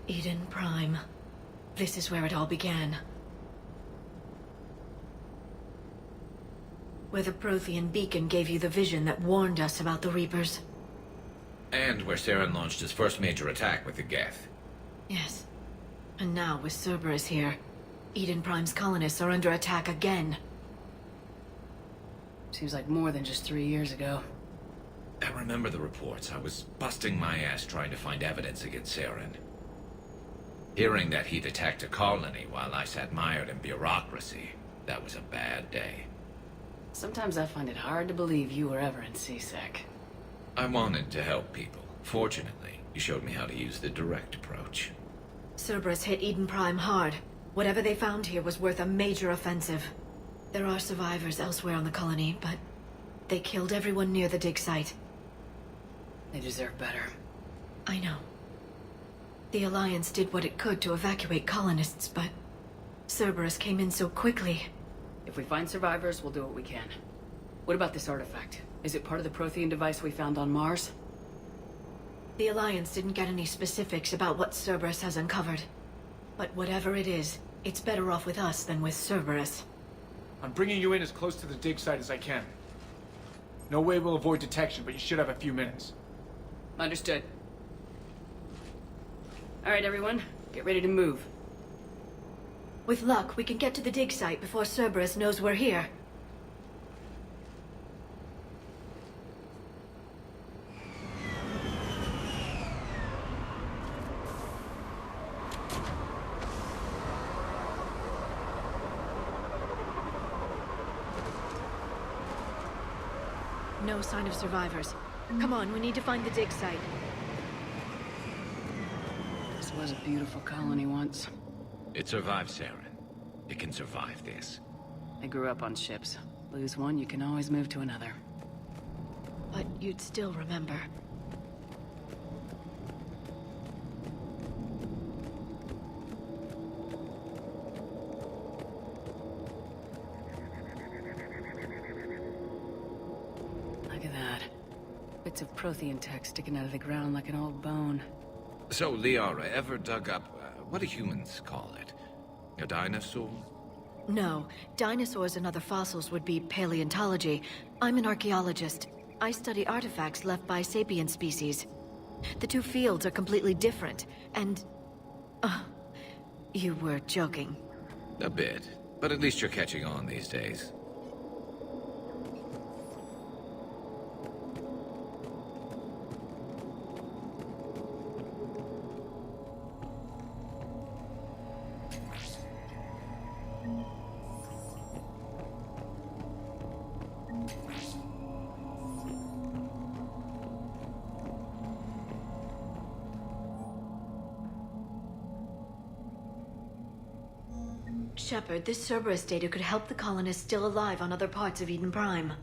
Eden Prime. This is where it all began. Where the Prothean beacon gave you the vision that warned us about the Reapers. And where Saren launched his first major attack with the Geth. Yes. And now, with Cerberus here, Eden Prime's colonists are under attack again. Seems like more than just 3 years ago. I remember the reports. I was busting my ass trying to find evidence against Saren. Hearing that he'd attacked a colony while I sat mired in bureaucracy, that was a bad day. Sometimes I find it hard to believe you were ever in CSEC. I wanted to help people. Fortunately, you showed me how to use the direct approach. Cerberus hit Eden Prime hard. Whatever they found here was worth a major offensive. There are survivors elsewhere on the colony, but they killed everyone near the dig site. They deserve better. I know. The Alliance did what it could to evacuate colonists, but Cerberus came in so quickly. If we find survivors, we'll do what we can. What about this artifact? Is it part of the Prothean device we found on Mars? The Alliance didn't get any specifics about what Cerberus has uncovered. But whatever it is, it's better off with us than with Cerberus. I'm bringing you in as close to the dig site as I can. No way we'll avoid detection, but you should have a few minutes. Understood. Alright, everyone. Get ready to move. With luck, we can get to the dig site before Cerberus knows we're here. No sign of survivors. Come on, we need to find the dig site. This was a beautiful colony once. It survived Saren. It can survive this. I grew up on ships. Lose one, you can always move to another. But you'd still remember. Look at that. Bits of Prothean tech sticking out of the ground like an old bone. So, Liara, ever dug up, what do humans call it? A dinosaur? No, dinosaurs and other fossils would be paleontology. I'm an archaeologist. I study artifacts left by sapient species. The two fields are completely different, and... you were joking. A bit. But at least you're catching on these days. Shepard, this Cerberus data could help the colonists still alive on other parts of Eden Prime.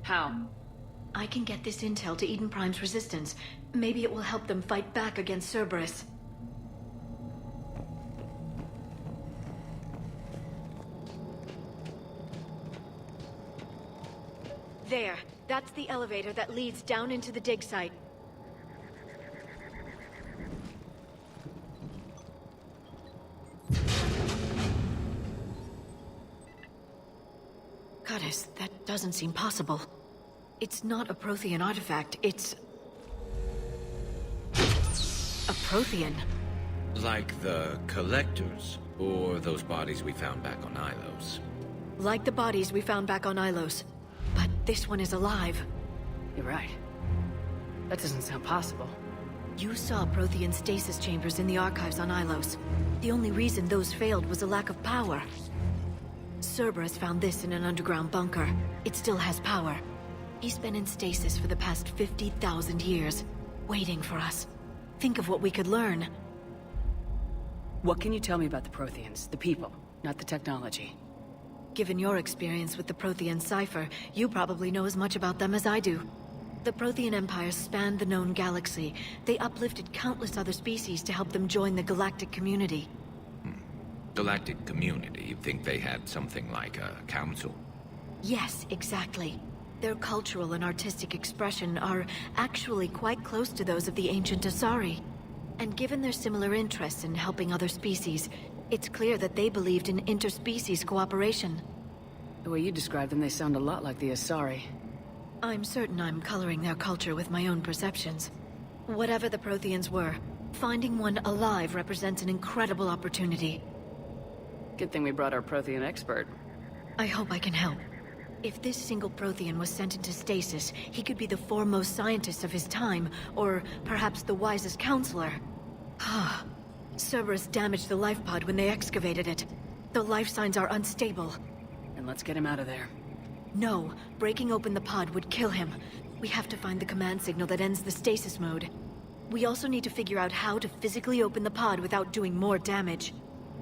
How? I can get this intel to Eden Prime's resistance. Maybe it will help them fight back against Cerberus. There. That's the elevator that leads down into the dig site. Goddess, that doesn't seem possible. It's not a Prothean artifact, it's... a Prothean. Like the Collectors, or those bodies we found back on Ilos. Like the bodies we found back on Ilos. But this one is alive. You're right. That doesn't sound possible. You saw Prothean stasis chambers in the archives on Ilos. The only reason those failed was a lack of power. Cerberus found this in an underground bunker. It still has power. He's been in stasis for the past 50,000 years, waiting for us. Think of what we could learn. What can you tell me about the Protheans, the people, not the technology? Given your experience with the Prothean cipher, you probably know as much about them as I do. The Prothean Empire spanned the known galaxy. They uplifted countless other species to help them join the galactic community. Galactic community? You'd think they had something like a council? Yes, exactly. Their cultural and artistic expression are actually quite close to those of the ancient Asari. And given their similar interests in helping other species, it's clear that they believed in interspecies cooperation. The way you describe them, they sound a lot like the Asari. I'm certain I'm coloring their culture with my own perceptions. Whatever the Protheans were, finding one alive represents an incredible opportunity. Good thing we brought our Prothean expert. I hope I can help. If this single Prothean was sent into stasis, he could be the foremost scientist of his time, or perhaps the wisest counselor. Cerberus damaged the life pod when they excavated it. The life signs are unstable. And let's get him out of there. No, breaking open the pod would kill him. We have to find the command signal that ends the stasis mode. We also need to figure out how to physically open the pod without doing more damage.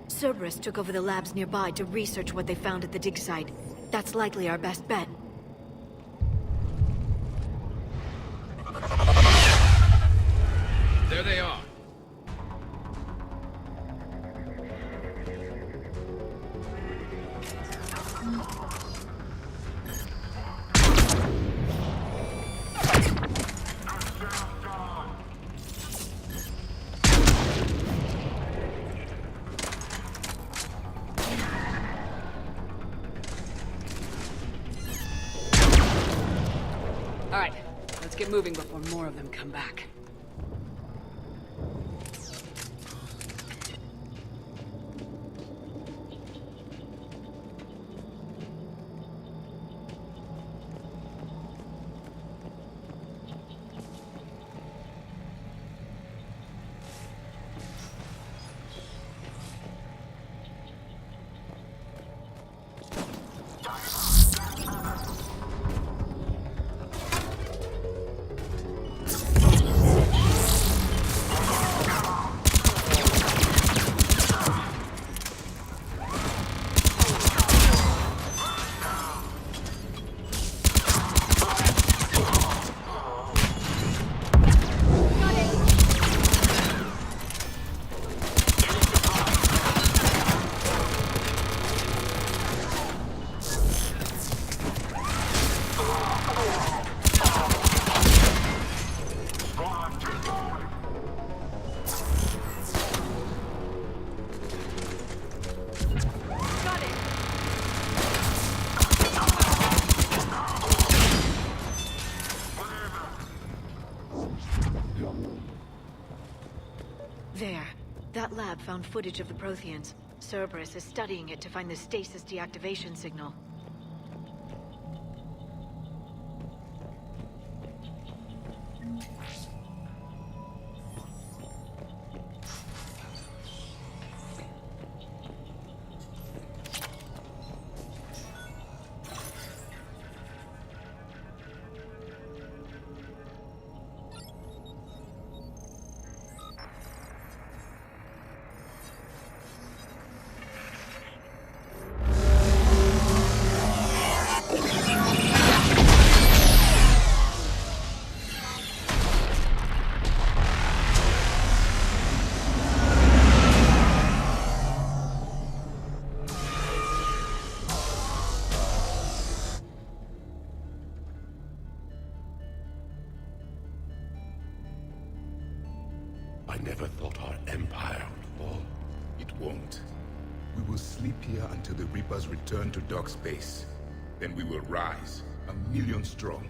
Cerberus took over the labs nearby to research what they found at the dig site. That's likely our best bet. There they are. All right, let's get moving before more of them come back. There. That lab found footage of the Protheans. Cerberus is studying it to find the stasis deactivation signal. I never thought our empire would fall. It won't. We will sleep here until the Reapers return to dark space. Then we will rise, 1,000,000 strong.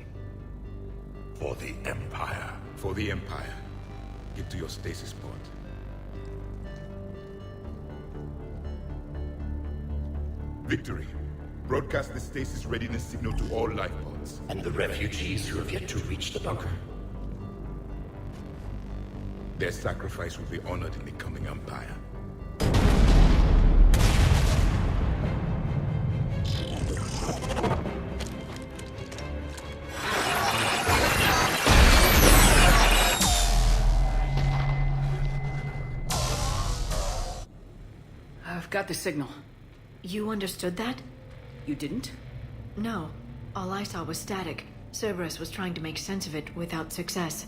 For the Empire. For the Empire. Get to your stasis pod. Victory. Broadcast the stasis readiness signal to all life pods. And the refugees who have yet to reach the bunker. Their sacrifice will be honored in the coming Empire. I've got the signal. You understood that? You didn't? No. All I saw was static. Cerberus was trying to make sense of it without success.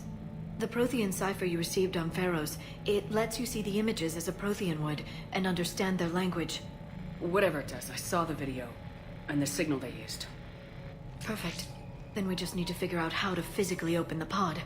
The Prothean cipher you received on Pharaohs, it lets you see the images as a Prothean would, and understand their language. Whatever it does, I saw the video. And the signal they used. Perfect. Then we just need to figure out how to physically open the pod.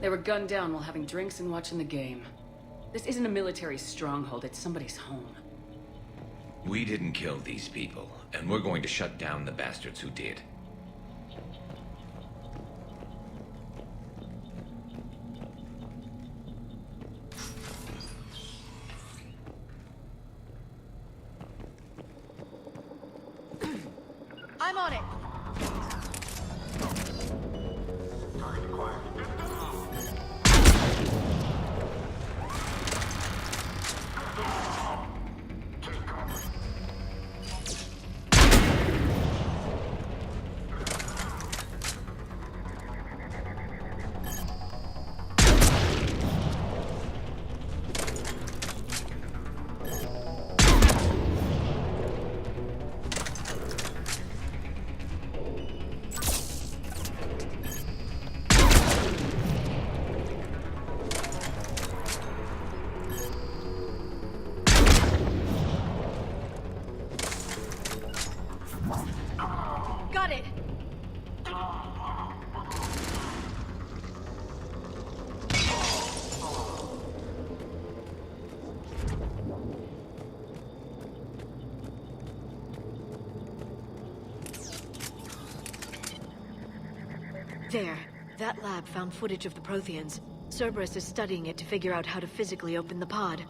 They were gunned down while having drinks and watching the game. This isn't a military stronghold, it's somebody's home. We didn't kill these people, and we're going to shut down the bastards who did. I'm on it. Got it. There. That lab found footage of the Protheans. Cerberus is studying it to figure out how to physically open the pod.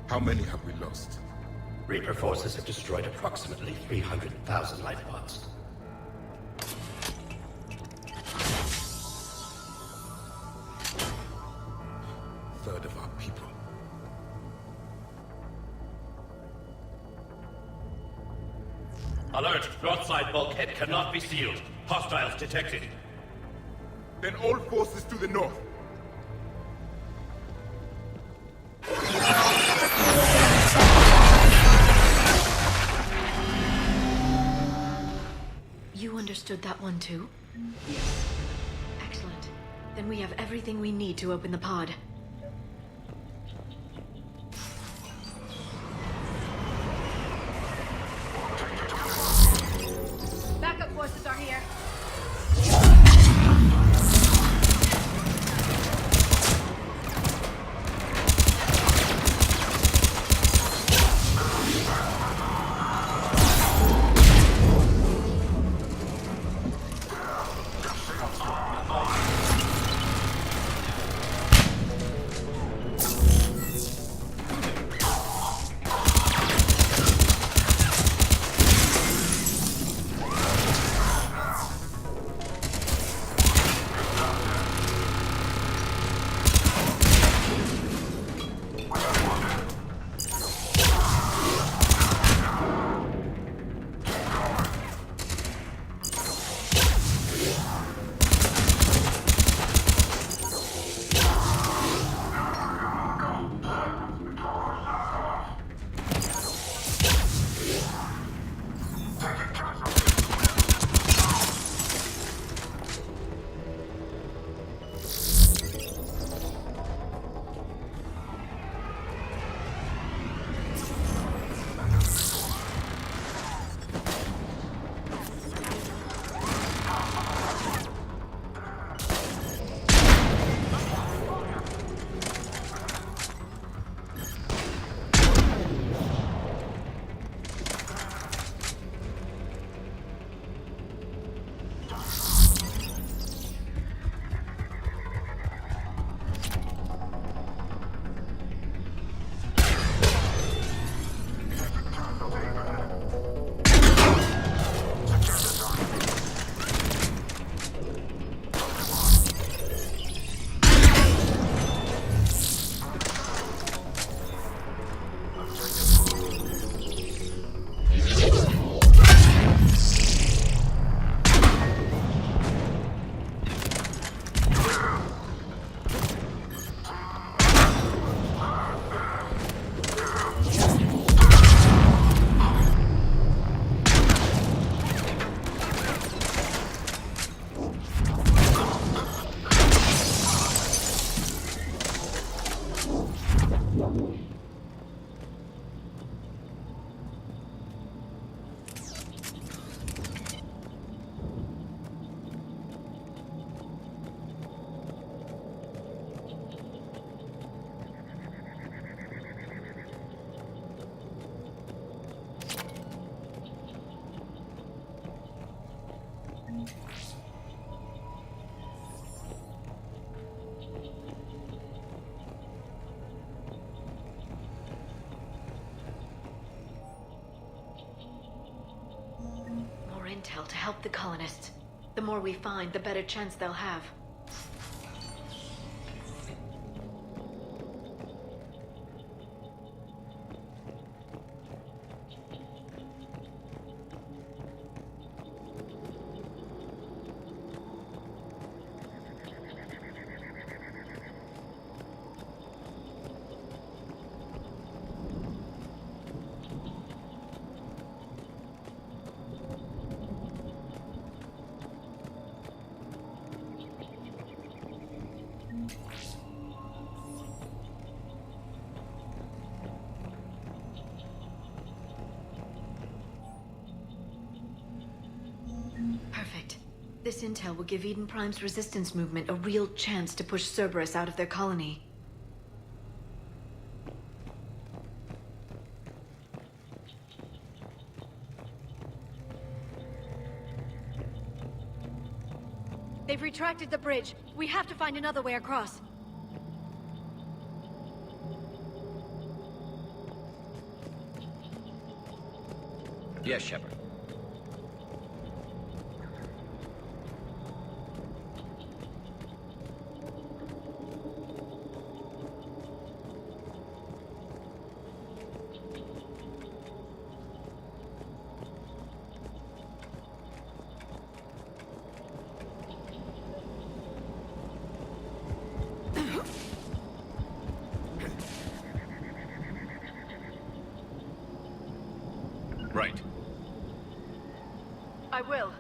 How many have we lost? Reaper forces have destroyed approximately 300,000 life pods. Third of our people. Alert! Broadside bulkhead cannot be sealed. Hostiles detected. Then all forces to the north. You understood that one too? Yes. Excellent. Then we have everything we need to open the pod. Backup forces are here. to help the colonists. The more we find, the better chance they'll have. Perfect. This intel will give Eden Prime's resistance movement a real chance to push Cerberus out of their colony. They've retracted the bridge. We have to find another way across. Yes, Shepard. Right. I will.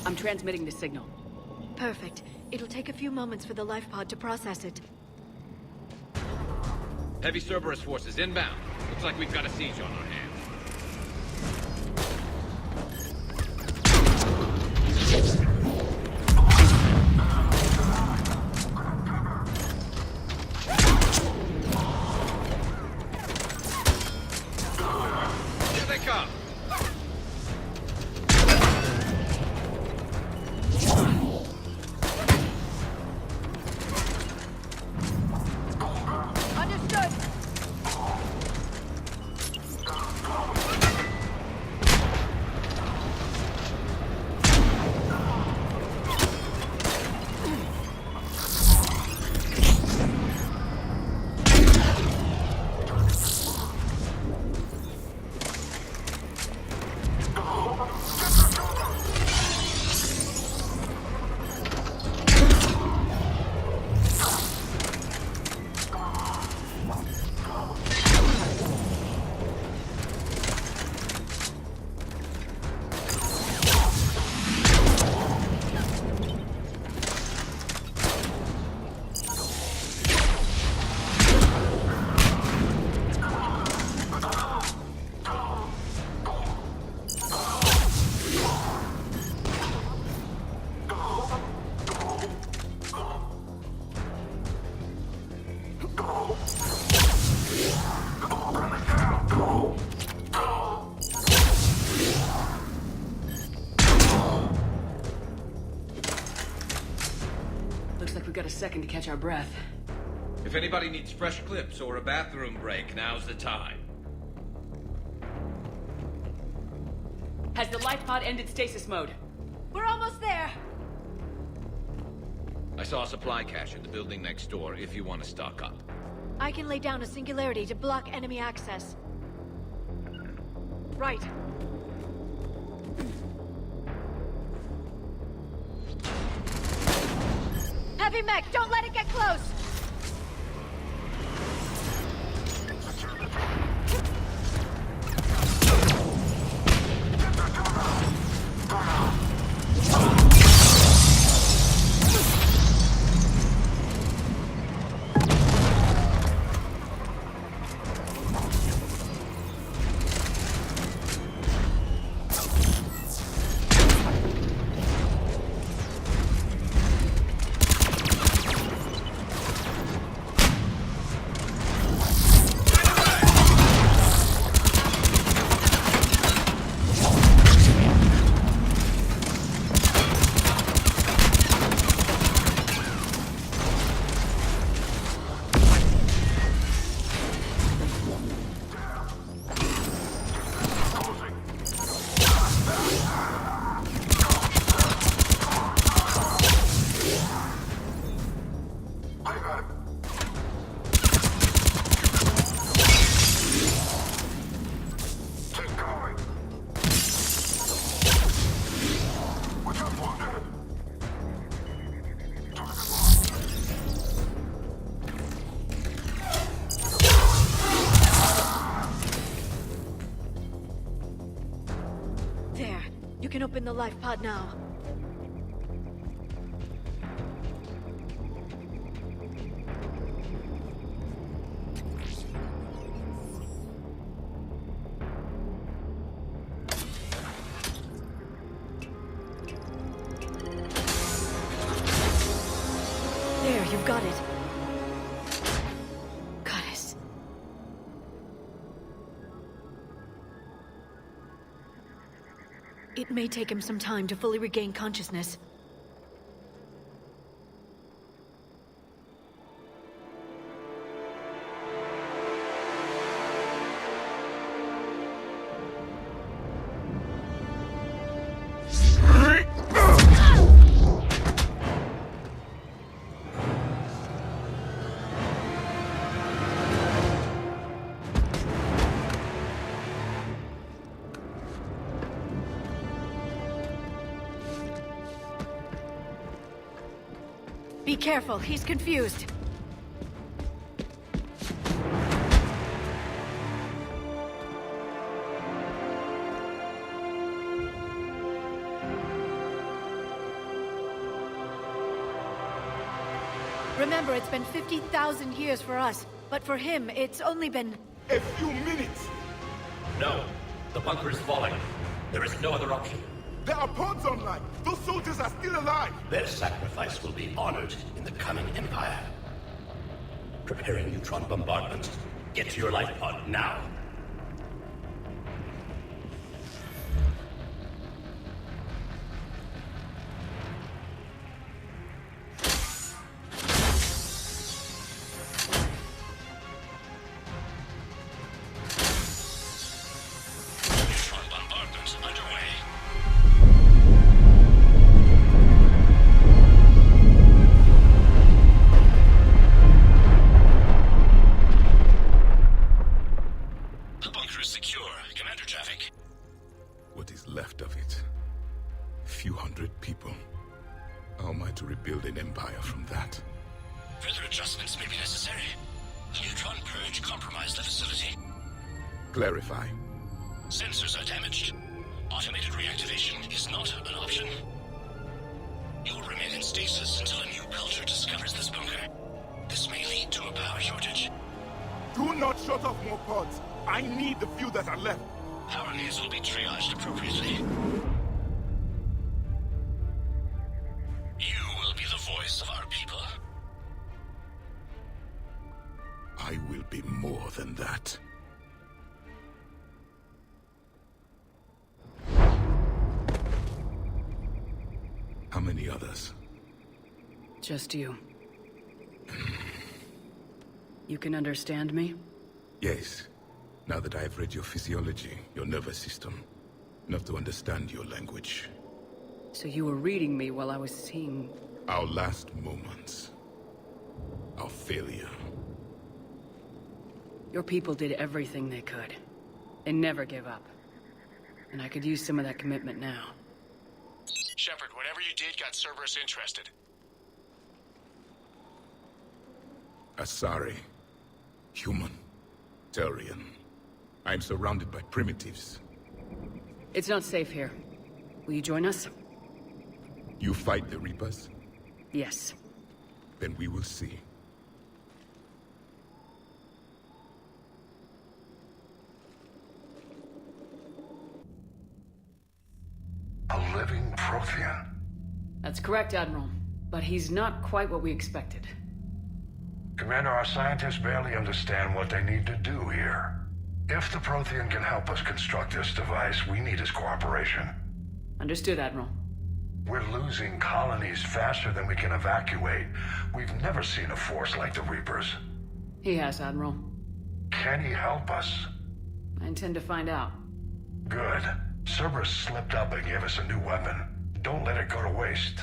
I'm transmitting the signal. Perfect. It'll take a few moments for the life pod to process it. Heavy Cerberus forces inbound. Looks like we've got a siege on our hands. Here they come! Understood! Looks like we've got a second to catch our breath. If anybody needs fresh clips or a bathroom break, now's the time. Has the life pod ended stasis mode? We're almost there! I saw a supply cache in the building next door if you want to stock up. I can lay down a singularity to block enemy access. Right. Heavy mech, don't let it get close! I got him. Keep going. We got wounded. There. You can open the life pod now. There, you've got it. Goddess. It may take him some time to fully regain consciousness. Be careful, he's confused. Remember, it's been 50,000 years for us, but for him, it's only been... A few minutes. No. The bunker is falling. There is no other option. There are pods online. Those soldiers are still alive. Their sacrifice will be honored in the coming Empire. Preparing neutron bombardment. Get to your life pod now. Neutron bombardment underway. The bunker is secure. Commander traffic. What is left of it? A few hundred people. How am I to rebuild an empire from that? Further adjustments may be necessary. The neutron purge compromised the facility. Clarify. Sensors are damaged. Automated reactivation is not an option. You'll remain in stasis until a new culture discovers this bunker. This may lead to a power shortage. Do not shut off more pods. I need the few that are left. Power needs will be triaged appropriately. You will be the voice of our people. I will be more than that. How many others? Just you. You can understand me? Yes. Now that I have read your physiology, your nervous system, enough to understand your language. So you were reading me while I was seeing... Our last moments. Our failure. Your people did everything they could. They never gave up. And I could use some of that commitment now. Shepard, whatever you did got Cerberus interested. Asari. Human. Turian. I'm surrounded by primitives. It's not safe here. Will you join us? You fight the Reapers? Yes. Then we will see. A living Prothean. That's correct, Admiral. But he's not quite what we expected. Commander, our scientists barely understand what they need to do here. If the Prothean can help us construct this device, we need his cooperation. Understood, Admiral. We're losing colonies faster than we can evacuate. We've never seen a force like the Reapers. He has, Admiral. Can he help us? I intend to find out. Good. Cerberus slipped up and gave us a new weapon. Don't let it go to waste.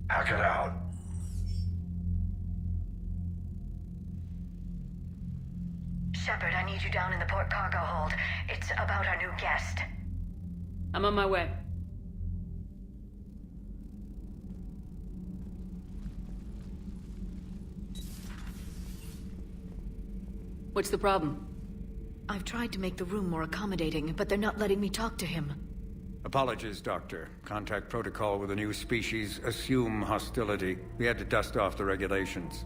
Hack it out. Shepard, I need you down in the port cargo hold. It's about our new guest. I'm on my way. What's the problem? I've tried to make the room more accommodating, but they're not letting me talk to him. Apologies, Doctor. Contact protocol with a new species. Assume hostility. We had to dust off the regulations.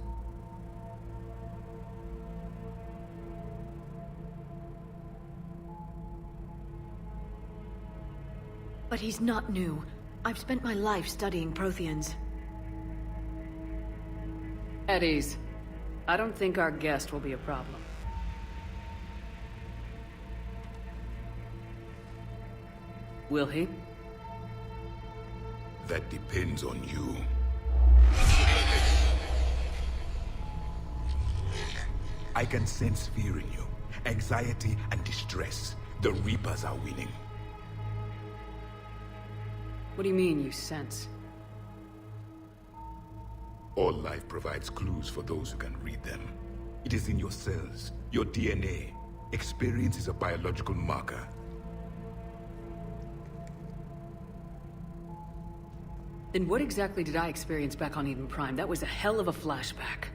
But he's not new. I've spent my life studying Protheans. At ease. I don't think our guest will be a problem. Will he? That depends on you. I can sense fear in you. Anxiety and distress. The Reapers are winning. What do you mean, you sense? All life provides clues for those who can read them. It is in your cells, your DNA. Experience is a biological marker. Then what exactly did I experience back on Eden Prime? That was a hell of a flashback.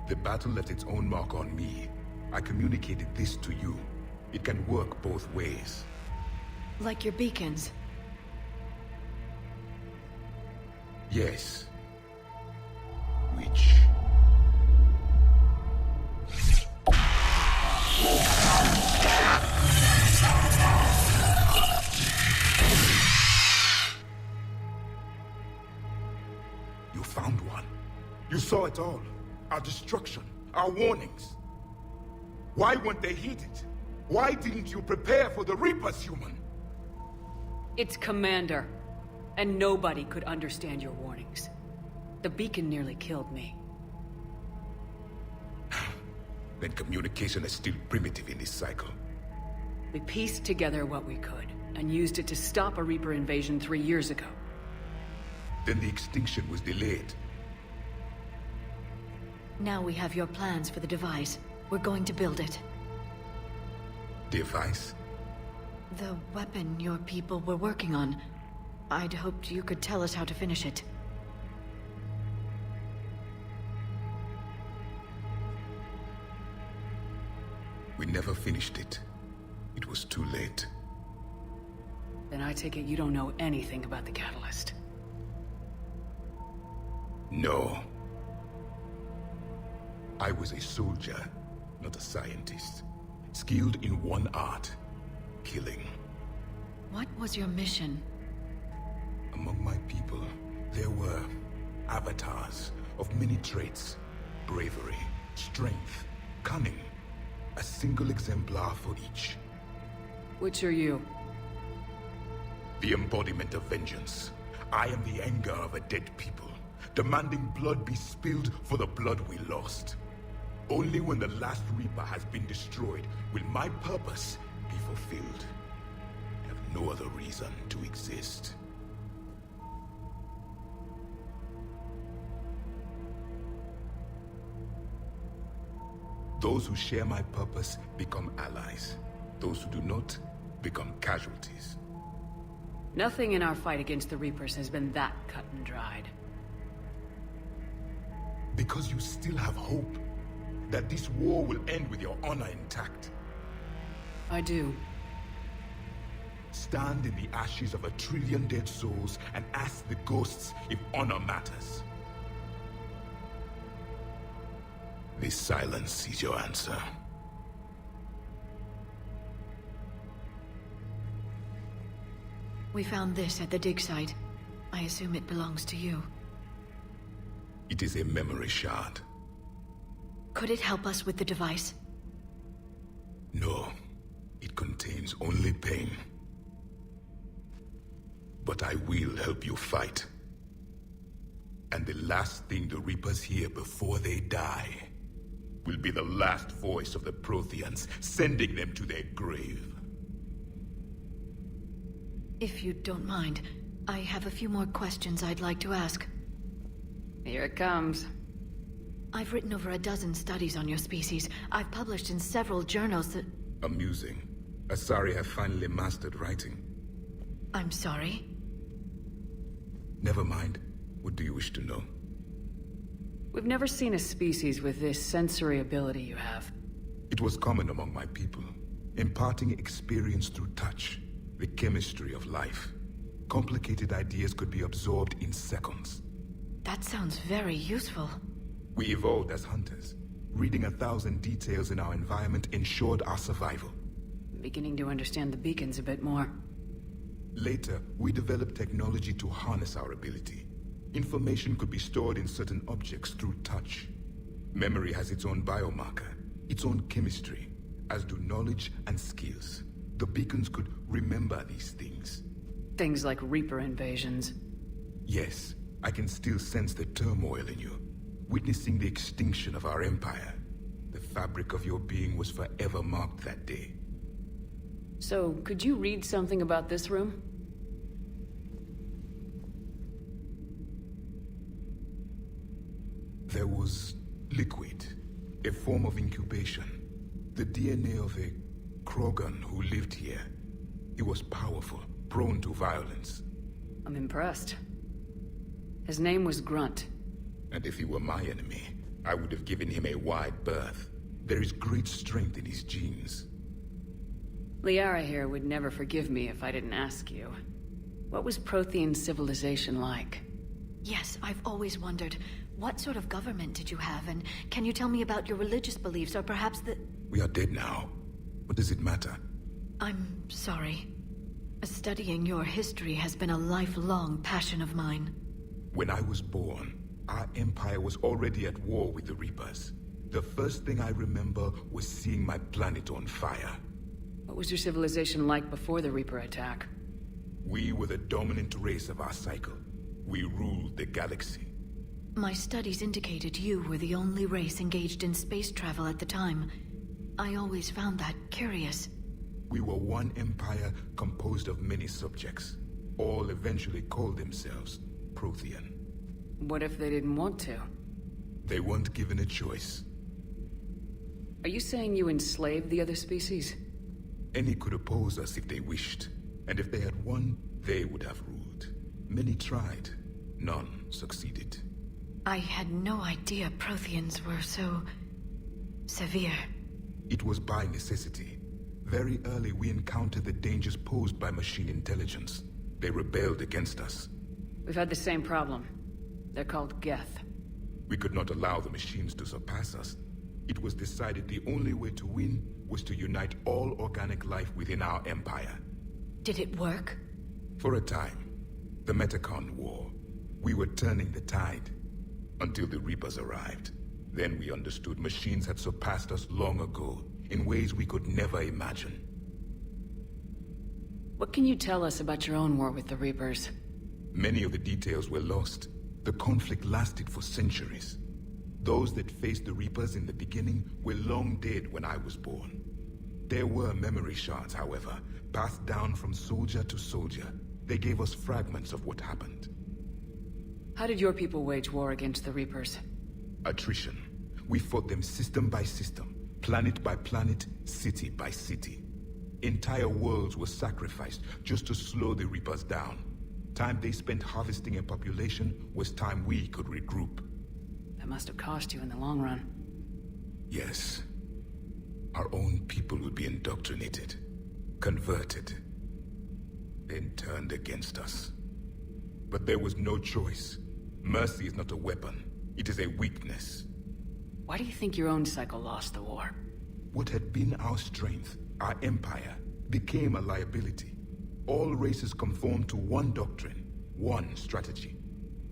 The battle left its own mark on me. I communicated this to you. It can work both ways. Like your beacons. Yes. Which... You found one. You saw it all. Our destruction. Our warnings. Why weren't they heeded? Why didn't you prepare for the Reapers, human? It's Commander. And nobody could understand your warnings. The beacon nearly killed me. Then communication is still primitive in this cycle. We pieced together what we could, and used it to stop a Reaper invasion 3 years ago. Then the extinction was delayed. Now we have your plans for the device. We're going to build it. Device? The weapon your people were working on. I'd hoped you could tell us how to finish it. We never finished it. It was too late. Then I take it you don't know anything about the catalyst. No. I was a soldier, not a scientist. Skilled in one art, killing. What was your mission? Among my people, there were avatars of many traits. Bravery, strength, cunning. A single exemplar for each. Which are you? The embodiment of vengeance. I am the anger of a dead people, demanding blood be spilled for the blood we lost. Only when the last Reaper has been destroyed will my purpose be fulfilled. I have no other reason to exist. Those who share my purpose become allies. Those who do not become casualties. Nothing in our fight against the Reapers has been that cut and dried. Because you still have hope that this war will end with your honor intact. I do. Stand in the ashes of 1 trillion dead souls and ask the ghosts if honor matters. This silence is your answer. We found this at the dig site. I assume it belongs to you. It is a memory shard. Could it help us with the device? No, it contains only pain. But I will help you fight. And the last thing the Reapers hear before they die will be the last voice of the Protheans, sending them to their grave. If you don't mind, I have a few more questions I'd like to ask. Here it comes. I've written over a dozen studies on your species. I've published in several journals that... Amusing. Asari have finally mastered writing. I'm sorry? Never mind. What do you wish to know? We've never seen a species with this sensory ability you have. It was common among my people, imparting experience through touch, the chemistry of life. Complicated ideas could be absorbed in seconds. That sounds very useful. We evolved as hunters. Reading 1,000 details in our environment ensured our survival. Beginning to understand the beacons a bit more. Later, we developed technology to harness our ability. Information could be stored in certain objects through touch. Memory has its own biomarker, its own chemistry, as do knowledge and skills. The beacons could remember these things. Things like Reaper invasions. Yes, I can still sense the turmoil in you. Witnessing the extinction of our empire. The fabric of your being was forever marked that day. So, could you read something about this room? There was liquid, a form of incubation. The DNA of a Krogan who lived here. He was powerful, prone to violence. I'm impressed. His name was Grunt. And if he were my enemy, I would have given him a wide berth. There is great strength in his genes. Liara here would never forgive me if I didn't ask you. What was Prothean civilization like? Yes, I've always wondered, what sort of government did you have, and can you tell me about your religious beliefs, or perhaps the... We are dead now. What does it matter? I'm sorry. Studying your history has been a lifelong passion of mine. When I was born, our empire was already at war with the Reapers. The first thing I remember was seeing my planet on fire. What was your civilization like before the Reaper attack? We were the dominant race of our cycle. We ruled the galaxy. My studies indicated you were the only race engaged in space travel at the time. I always found that curious. We were one empire composed of many subjects. All eventually called themselves Prothean. What if they didn't want to? They weren't given a choice. Are you saying you enslaved the other species? Any could oppose us if they wished. And if they had won, they would have ruled. Many tried. None succeeded. I had no idea Protheans were so... severe. It was by necessity. Very early we encountered the dangers posed by machine intelligence. They rebelled against us. We've had the same problem. They're called Geth. We could not allow the machines to surpass us. It was decided the only way to win was to unite all organic life within our empire. Did it work? For a time. The Metacon War. We were turning the tide. Until the Reapers arrived. Then we understood machines had surpassed us long ago, in ways we could never imagine. What can you tell us about your own war with the Reapers? Many of the details were lost. The conflict lasted for centuries. Those that faced the Reapers in the beginning were long dead when I was born. There were memory shards, however, passed down from soldier to soldier. They gave us fragments of what happened. How did your people wage war against the Reapers? Attrition. We fought them system by system, planet by planet, city by city. Entire worlds were sacrificed just to slow the Reapers down. Time they spent harvesting a population was time we could regroup. That must have cost you in the long run. Yes. Our own people would be indoctrinated, converted, then turned against us. But there was no choice. Mercy is not a weapon. It is a weakness. Why do you think your own cycle lost the war? What had been our strength, our empire, became a liability. All races conformed to one doctrine, one strategy.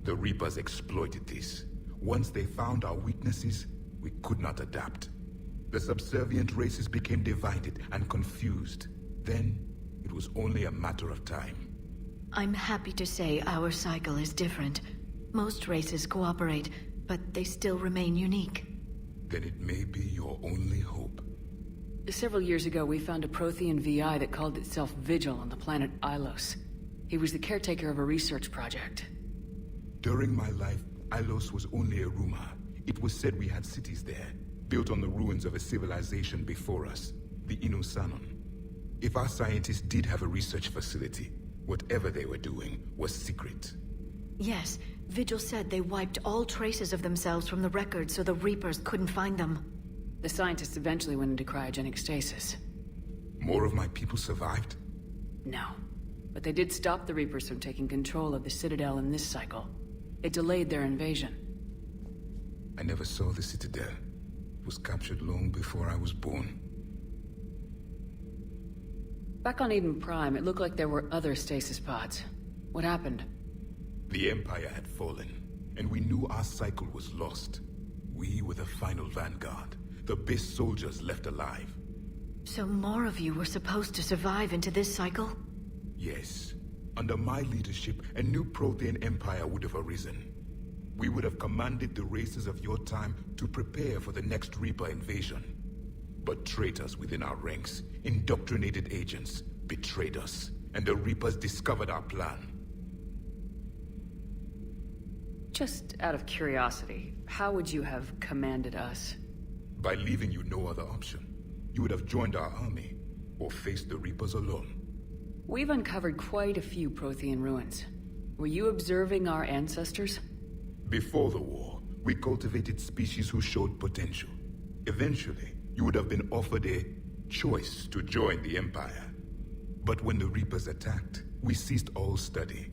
The Reapers exploited this. Once they found our weaknesses, we could not adapt. The subservient races became divided and confused. Then, it was only a matter of time. I'm happy to say our cycle is different. Most races cooperate, but they still remain unique. Then it may be your only hope. Several years ago, we found a Prothean VI that called itself Vigil on the planet Ilos. He was the caretaker of a research project. During my life, Ilos was only a rumor. It was said we had cities there, built on the ruins of a civilization before us, the Inusanon. If our scientists did have a research facility, whatever they were doing was secret. Yes, Vigil said they wiped all traces of themselves from the records so the Reapers couldn't find them. The scientists eventually went into cryogenic stasis. More of my people survived? No. But they did stop the Reapers from taking control of the Citadel in this cycle. It delayed their invasion. I never saw the Citadel. It was captured long before I was born. Back on Eden Prime, it looked like there were other stasis pods. What happened? The Empire had fallen, and we knew our cycle was lost. We were the final vanguard, the best soldiers left alive. So more of you were supposed to survive into this cycle? Yes. Under my leadership, a new Prothean empire would have arisen. We would have commanded the races of your time to prepare for the next Reaper invasion. But traitors within our ranks, indoctrinated agents, betrayed us, and the Reapers discovered our plan. Just out of curiosity, how would you have commanded us? By leaving you no other option. You would have joined our army, or faced the Reapers alone. We've uncovered quite a few Prothean ruins. Were you observing our ancestors? Before the war, we cultivated species who showed potential. Eventually, you would have been offered a choice to join the Empire. But when the Reapers attacked, we ceased all study.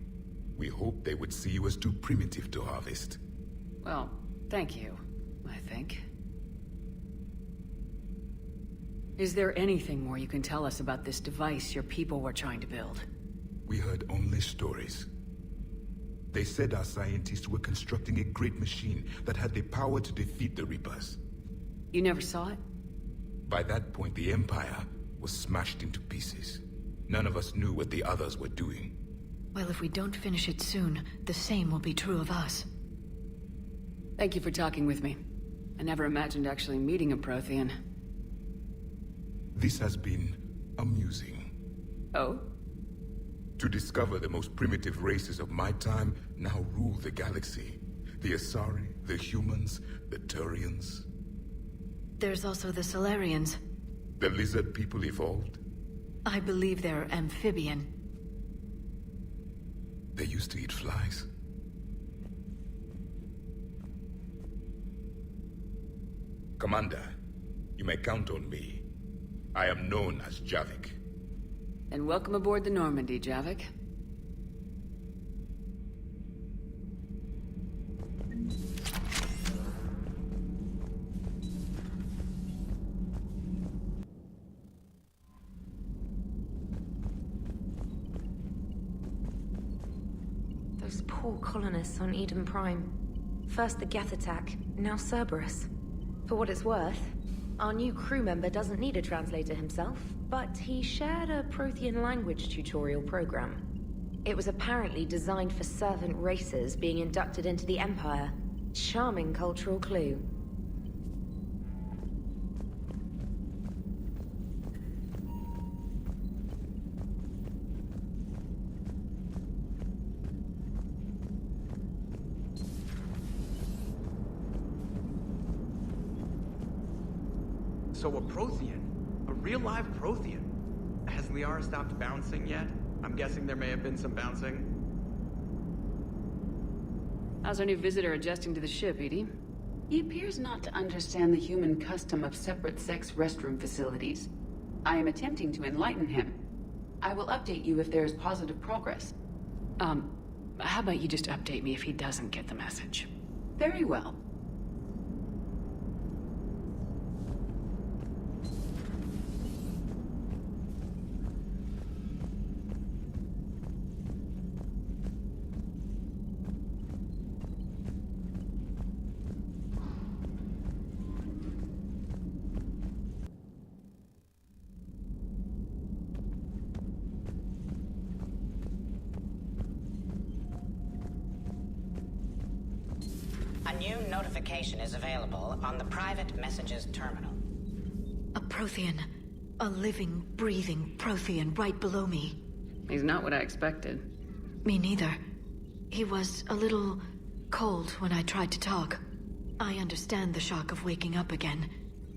We hoped they would see you as too primitive to harvest. Well, thank you, I think. Is there anything more you can tell us about this device your people were trying to build? We heard only stories. They said our scientists were constructing a great machine that had the power to defeat the Reapers. You never saw it? By that point, the Empire was smashed into pieces. None of us knew what the others were doing. Well, if we don't finish it soon, the same will be true of us. Thank you for talking with me. I never imagined actually meeting a Prothean. This has been amusing. Oh? To discover the most primitive races of my time now rule the galaxy. The Asari, the humans, the Turians. There's also the Solarians. The lizard people evolved? I believe they're amphibian. They used to eat flies. Commander, you may count on me. I am known as Javik. And welcome aboard the Normandy, Javik. Those poor colonists on Eden Prime. First the Geth attack, now Cerberus. For what it's worth, our new crew member doesn't need a translator himself, but he shared a Prothean language tutorial program. It was apparently designed for servant races being inducted into the Empire. Charming cultural clue. So a Prothean? A real live Prothean? Has Liara stopped bouncing yet? I'm guessing there may have been some bouncing. How's our new visitor adjusting to the ship, Edie? He appears not to understand the human custom of separate sex restroom facilities. I am attempting to enlighten him. I will update you if there is positive progress. How about you just update me if he doesn't get the message? Very well. A new notification is available on the private messages terminal. A Prothean. A living, breathing Prothean right below me. He's not what I expected. Me neither. He was a little cold when I tried to talk. I understand the shock of waking up again.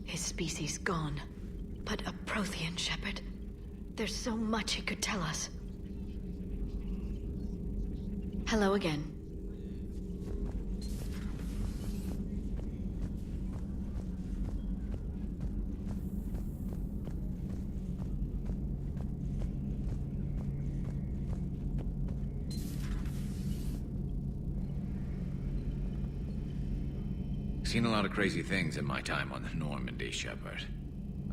His species gone. But a Prothean, Shepard. There's so much he could tell us. Hello again. Seen a lot of crazy things in my time on the Normandy, Shepard.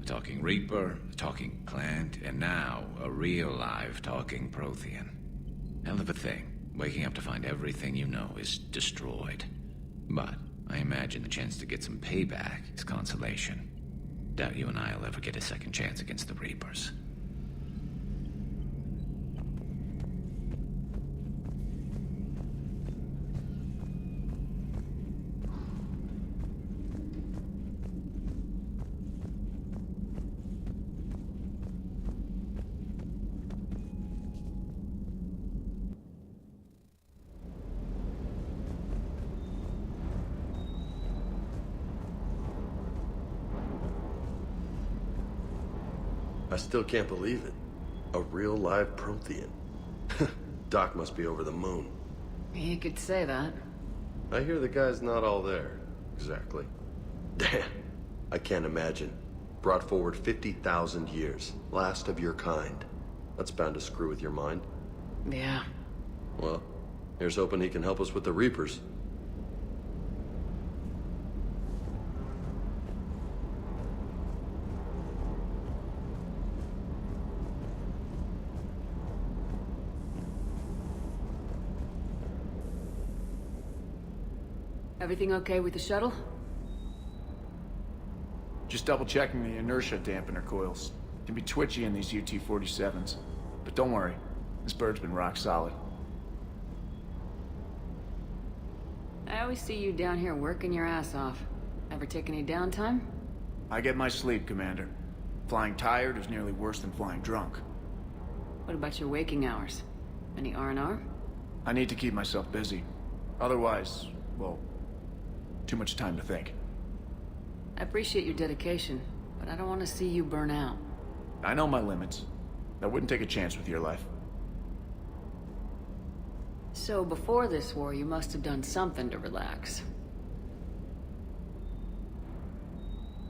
A talking Reaper, a talking plant, and now a real live talking Prothean. Hell of a thing. Waking up to find everything you know is destroyed. But I imagine the chance to get some payback is consolation. Doubt you and I'll ever get a second chance against the Reapers. I still can't believe it. A real live Prothean. Doc must be over the moon. You could say that. I hear the guy's not all there. Exactly. Damn. I can't imagine. Brought forward 50,000 years. Last of your kind. That's bound to screw with your mind. Yeah. Well, here's hoping he can help us with the Reapers. Everything okay with the shuttle? Just double checking the inertia dampener coils. Can be twitchy in these UT-47s. But don't worry, this bird's been rock solid. I always see you down here working your ass off. Ever take any downtime? I get my sleep, Commander. Flying tired is nearly worse than flying drunk. What about your waking hours? Any R&R? I need to keep myself busy. Otherwise, well, too much time to think. I appreciate your dedication, but I don't want to see you burn out. I know my limits. I wouldn't take a chance with your life. So before this war, you must have done something to relax.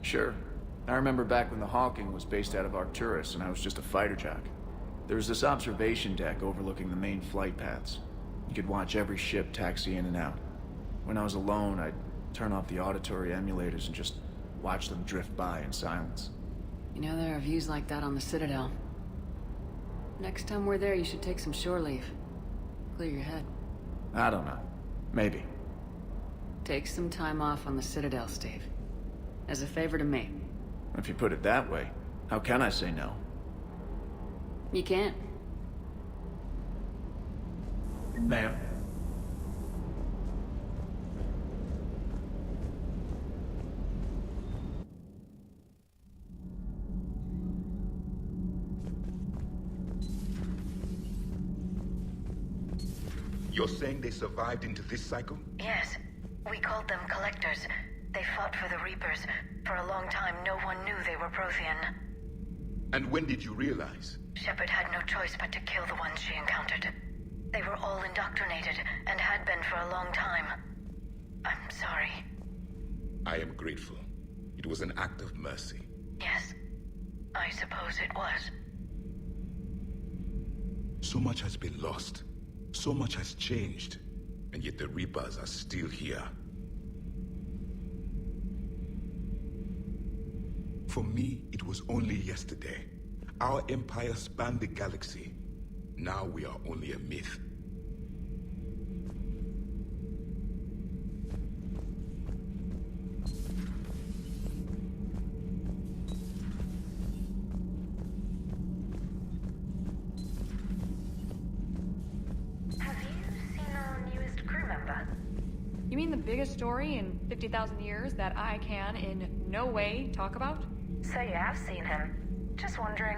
Sure. I remember back when the Hawking was based out of Arcturus and I was just a fighter jock. There was this observation deck overlooking the main flight paths. You could watch every ship taxi in and out. When I was alone, I'd turn off the auditory emulators and just watch them drift by in silence. You know, there are views like that on the Citadel. Next time we're there, you should take some shore leave. Clear your head. I don't know. Maybe. Take some time off on the Citadel, Steve. As a favor to me. If you put it that way, how can I say no? You can't. Ma'am. You're saying they survived into this cycle? Yes. We called them Collectors. They fought for the Reapers. For a long time, no one knew they were Prothean. And when did you realize? Shepard had no choice but to kill the ones she encountered. They were all indoctrinated, and had been for a long time. I'm sorry. I am grateful. It was an act of mercy. Yes. I suppose it was. So much has been lost. So much has changed. And yet the Reapers are still here. For me, it was only yesterday. Our empire spanned the galaxy. Now we are only a myth. Have you seen our newest crew member? You mean the biggest story in 50,000 years that I can in no way talk about? So you have seen him. Just wondering.